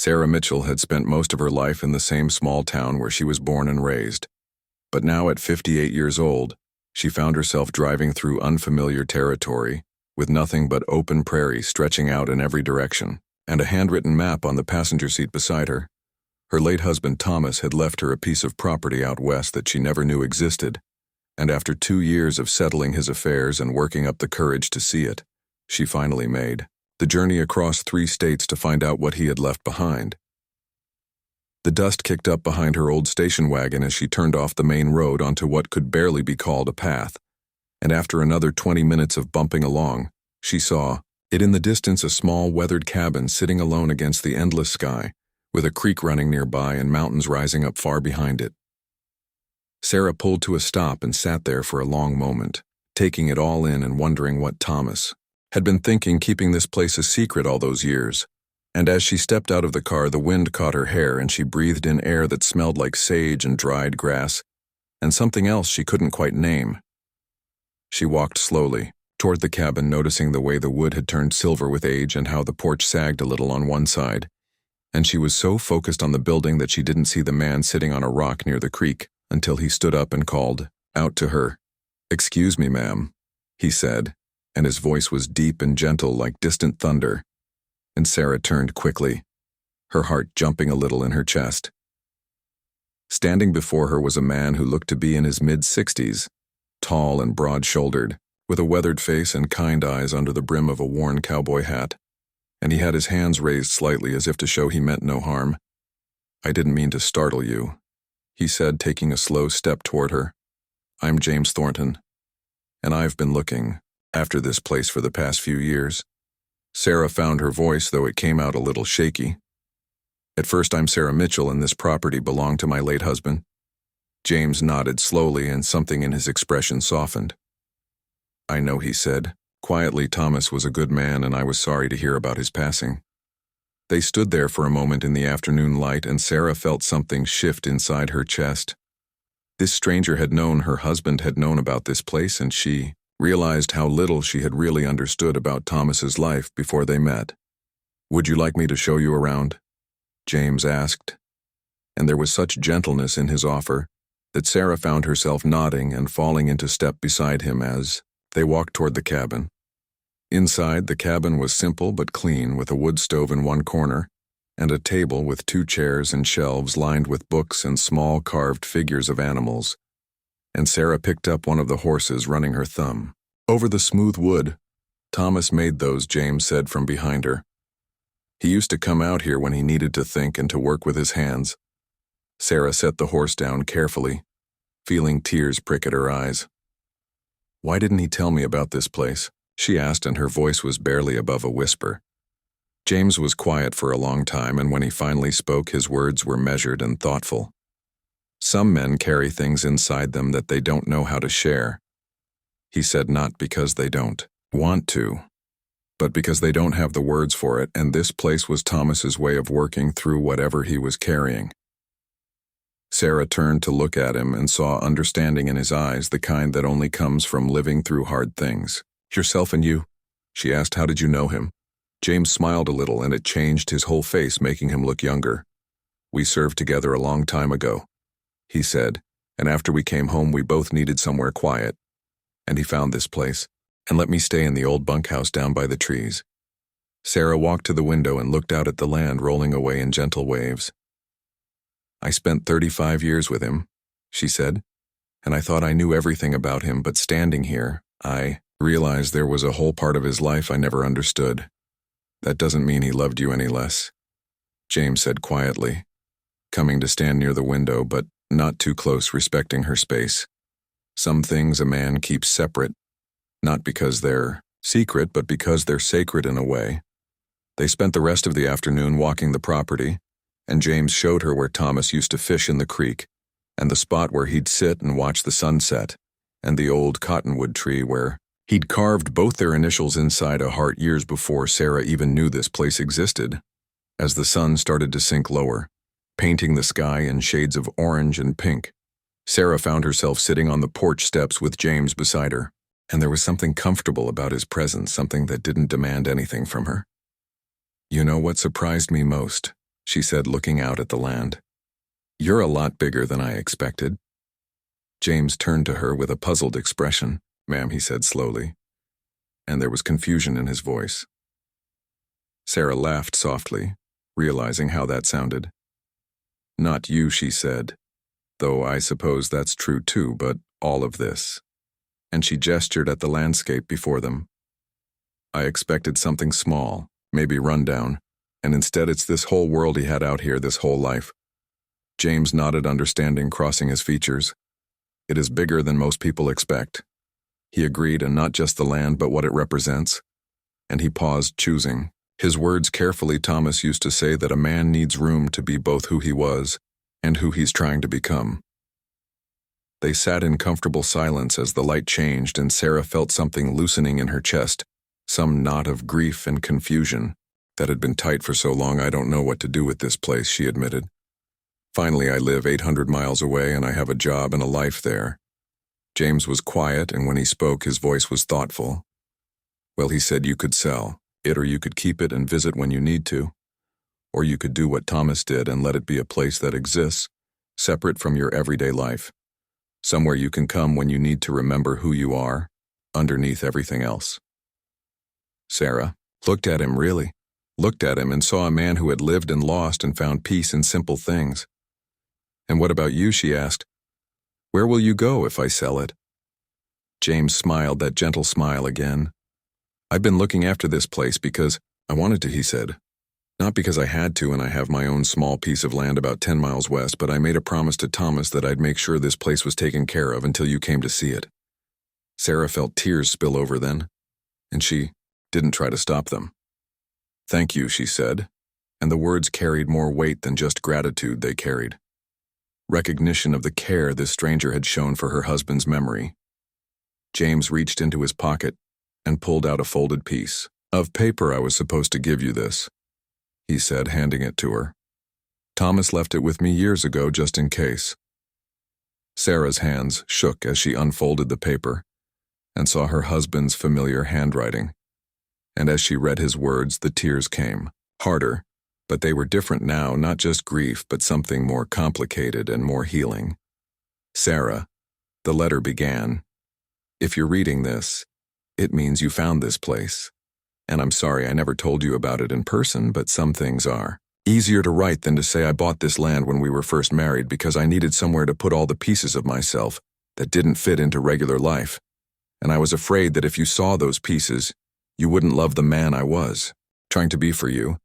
Sarah Mitchell had spent most of her life in the same small town where she was born and raised. But now at 58 years old, she found herself driving through unfamiliar territory, with nothing but open prairie stretching out in every direction, and a handwritten map on the passenger seat beside her. Her late husband Thomas had left her a piece of property out west that she never knew existed, and after 2 years of settling his affairs and working up the courage to see it, she finally made the journey across 3 states to find out what he had left behind. The dust kicked up behind her old station wagon as she turned off the main road onto what could barely be called a path, and after another 20 minutes of bumping along, she saw it in the distance, a small weathered cabin sitting alone against the endless sky, with a creek running nearby and mountains rising up far behind it. Sarah pulled to a stop and sat there for a long moment, taking it all in and wondering what Thomas had been thinking, keeping this place a secret all those years. And as she stepped out of the car, the wind caught her hair and she breathed in air that smelled like sage and dried grass, and something else she couldn't quite name. She walked slowly toward the cabin, noticing the way the wood had turned silver with age and how the porch sagged a little on one side, and she was so focused on the building that she didn't see the man sitting on a rock near the creek until he stood up and called out to her. "Excuse me, ma'am," he said, and his voice was deep and gentle like distant thunder. And Sarah turned quickly, her heart jumping a little in her chest. Standing before her was a man who looked to be in his mid-60s, tall and broad-shouldered, with a weathered face and kind eyes under the brim of a worn cowboy hat, and he had his hands raised slightly as if to show he meant no harm. "I didn't mean to startle you," he said, taking a slow step toward her. "I'm James Thornton, and I've been looking after this place for the past few years." Sarah found her voice, though it came out a little shaky. "At first, I'm Sarah Mitchell, and this property belonged to my late husband." James nodded slowly, and something in his expression softened. "I know," he said. Quietly, "Thomas was a good man, and I was sorry to hear about his passing." They stood there for a moment in the afternoon light, and Sarah felt something shift inside her chest. This stranger had known her husband had known about this place, and she realized how little she had really understood about Thomas's life before they met. "Would you like me to show you around?" James asked, and there was such gentleness in his offer that Sarah found herself nodding and falling into step beside him as they walked toward the cabin. Inside, the cabin was simple but clean, with a wood stove in one corner and a table with 2 chairs and shelves lined with books and small carved figures of animals. And Sarah picked up one of the horses, running her thumb over the smooth wood. "Thomas made those," James said from behind her. "He used to come out here when he needed to think and to work with his hands." Sarah set the horse down carefully, feeling tears prick at her eyes. "Why didn't he tell me about this place?" she asked, and her voice was barely above a whisper. James was quiet for a long time, and when he finally spoke, his words were measured and thoughtful. "Some men carry things inside them that they don't know how to share," he said, "not because they don't want to, but because they don't have the words for it, and this place was Thomas's way of working through whatever he was carrying." Sarah turned to look at him and saw understanding in his eyes, the kind that only comes from living through hard things. "Yourself and you?" she asked. "How did you know him?" James smiled a little, and it changed his whole face, making him look younger. "We served together a long time ago," he said, "and after we came home we both needed somewhere quiet, and he found this place, and let me stay in the old bunkhouse down by the trees." Sarah walked to the window and looked out at the land rolling away in gentle waves. "I spent 35 years with him," she said, "and I thought I knew everything about him, but standing here, I realized there was a whole part of his life I never understood. That doesn't mean he loved you any less," James said quietly, coming to stand near the window, but not too close, respecting her space. "Some things a man keeps separate, not because they're secret, but because they're sacred in a way." They spent the rest of the afternoon walking the property, and James showed her where Thomas used to fish in the creek, and the spot where he'd sit and watch the sunset, and the old cottonwood tree where he'd carved both their initials inside a heart years before Sarah even knew this place existed. As the sun started to sink lower, painting the sky in shades of orange and pink, Sarah found herself sitting on the porch steps with James beside her, and there was something comfortable about his presence, something that didn't demand anything from her. "You know what surprised me most?" she said, looking out at the land. You're a lot bigger than I expected. James turned to her with a puzzled expression. Ma'am, he said slowly, and there was confusion in his voice. Sarah laughed softly, realizing how that sounded. Not you, she said, though I suppose that's true too, but all of this. And she gestured at the landscape before them. I expected something small, maybe rundown, and instead it's this whole world he had out here this whole life. James nodded, understanding, crossing his features. It is bigger than most people expect. He agreed, and not just the land, but what it represents. And he paused, choosing. His words carefully. Thomas used to say that a man needs room to be both who he was and who he's trying to become. They sat in comfortable silence as the light changed, and Sarah felt something loosening in her chest, some knot of grief and confusion that had been tight for so long. I don't know what to do with this place, she admitted. Finally, I live 800 miles away, and I have a job and a life there. James was quiet, and when he spoke, his voice was thoughtful. Well, he said, you could sell it, or you could keep it and visit when you need to. Or you could do what Thomas did and let it be a place that exists, separate from your everyday life. Somewhere you can come when you need to remember who you are, underneath everything else. Sarah looked at him and saw a man who had lived and lost and found peace in simple things. And what about you, she asked. Where will you go if I sell it? James smiled, that gentle smile again. I've been looking after this place because I wanted to, he said. Not because I had to, and I have my own small piece of land about 10 miles west, but I made a promise to Thomas that I'd make sure this place was taken care of until you came to see it. Sarah felt tears spill over then, and she didn't try to stop them. Thank you, she said, and the words carried more weight than just gratitude. They carried recognition of the care this stranger had shown for her husband's memory. James reached into his pocket and pulled out a folded piece of paper. I was supposed to give you this, he said, handing it to her. Thomas left it with me years ago just in case. Sarah's hands shook as she unfolded the paper and saw her husband's familiar handwriting. And as she read his words, the tears came, harder, but they were different now, not just grief, but something more complicated and more healing. Sarah, the letter began, if you're reading this, it means you found this place. And I'm sorry I never told you about it in person, but some things are easier to write than to say. I bought this land when we were first married because I needed somewhere to put all the pieces of myself that didn't fit into regular life. And I was afraid that if you saw those pieces, you wouldn't love the man I was, trying to be for you.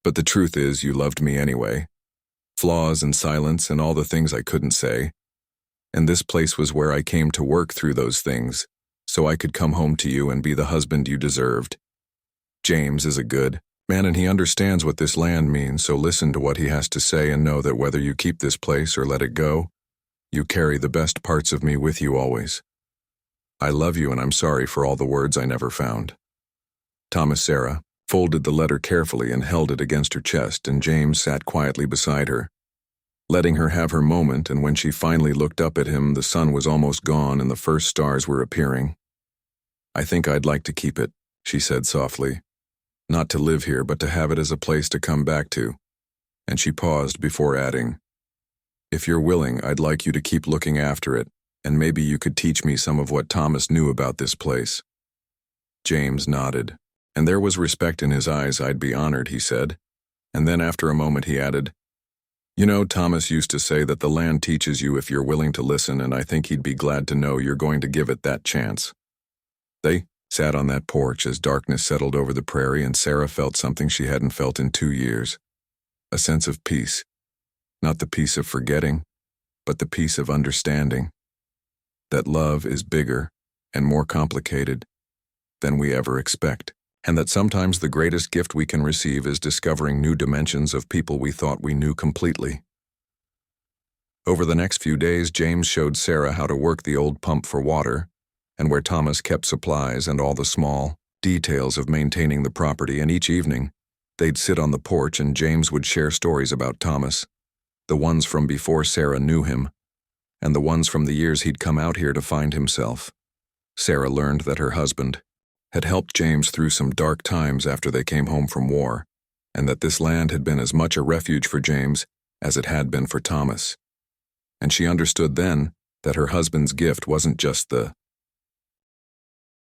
But the truth is, you loved me anyway. Flaws and silence and all the things I couldn't say. And this place was where I came to work through those things, so I could come home to you and be the husband you deserved. James is a good man, and he understands what this land means, so listen to what he has to say and know that whether you keep this place or let it go, you carry the best parts of me with you always. I love you, and I'm sorry for all the words I never found. Thomas. Sarah folded the letter carefully and held it against her chest, and James sat quietly beside her, letting her have her moment, and when she finally looked up at him, the sun was almost gone and the first stars were appearing. I think I'd like to keep it, she said softly. Not to live here, but to have it as a place to come back to. And she paused before adding, if you're willing, I'd like you to keep looking after it, and maybe you could teach me some of what Thomas knew about this place. James nodded, and there was respect in his eyes. I'd be honored, he said. And then after a moment he added, you know, Thomas used to say that the land teaches you if you're willing to listen, and I think he'd be glad to know you're going to give it that chance. They sat on that porch as darkness settled over the prairie, and Sarah felt something she hadn't felt in 2 years. A sense of peace. Not the peace of forgetting, but the peace of understanding. That love is bigger and more complicated than we ever expect, and that sometimes the greatest gift we can receive is discovering new dimensions of people we thought we knew completely. Over the next few days, James showed Sarah how to work the old pump for water, and where Thomas kept supplies, and all the small details of maintaining the property, and each evening, they'd sit on the porch and James would share stories about Thomas, the ones from before Sarah knew him, and the ones from the years he'd come out here to find himself. Sarah learned that her husband had helped James through some dark times after they came home from war, and that this land had been as much a refuge for James as it had been for Thomas. And she understood then that her husband's gift wasn't just the